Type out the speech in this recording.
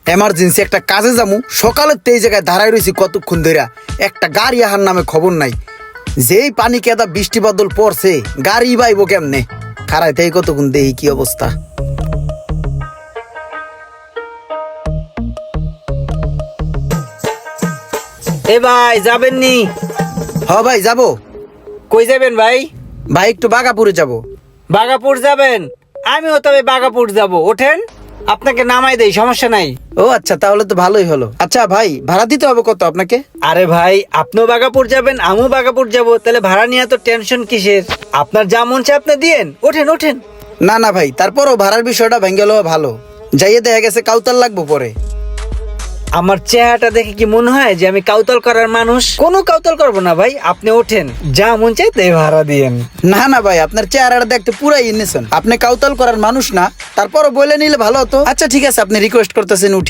Emergency একটা কাজে যামু, সকালের তো এই জায়গায় দাঁড়ায় রয়েছি কতক্ষণ ধরে, একটা গাড়ি আহার নামে খবর নাই। যেই পানি কেদা বৃষ্টি বাদল পড়ছে, গাড়ি বাইবো কেমনে? খারাই তাই কতক্ষণ দেখি কি অবস্থা। এ ভাই যাবেন নি? হ ভাই যাবো। কই যাবেন ভাই? ভাই একটু বাগাপুরে যাব। বাগাপুর যাবেন? আমিও তবে বাগাপুর যাব, ওঠেন আপনাকে নামাই দেই, সমস্যা নাই। ও আচ্ছা, তাহলে তো ভালোই হলো। আচ্ছা ভাই, ভাড়া দিতে হবে কত আপনাকে? আরে ভাই, আপনিও বাগাপুর যাবেন, আমিও বাগাপুর যাব, তাহলে ভাড়া নিয়ে তো টেনশন কিসের? আপনার যা মন চায় আপনি দিয়েন, ওঠেন ওঠেন। না না ভাই, তারপরও ভাড়ার বিষয়টা ভেঙে গেলেও ভালো। যাইয়ে দেখা গেছে কাউতাল লাগবো পরে। আমার চেহারাটা দেখে কি মনে হয় যে আমি কাউতল করার মানুষ? কোনো কাউতল করবো না ভাই, আপনি ওঠেন, যা মন চাই তাই ভাড়া দিয়েন। না না ভাই, আপনার চেহারাটা দেখতে পুরাই ইনোসেন্ট, আপনি কাউতাল করার মানুষ না, তারপরও বলে নিলে ভালো হতো। আচ্ছা ঠিক আছে, আপনি রিকোয়েস্ট করতেছেন, উঠি।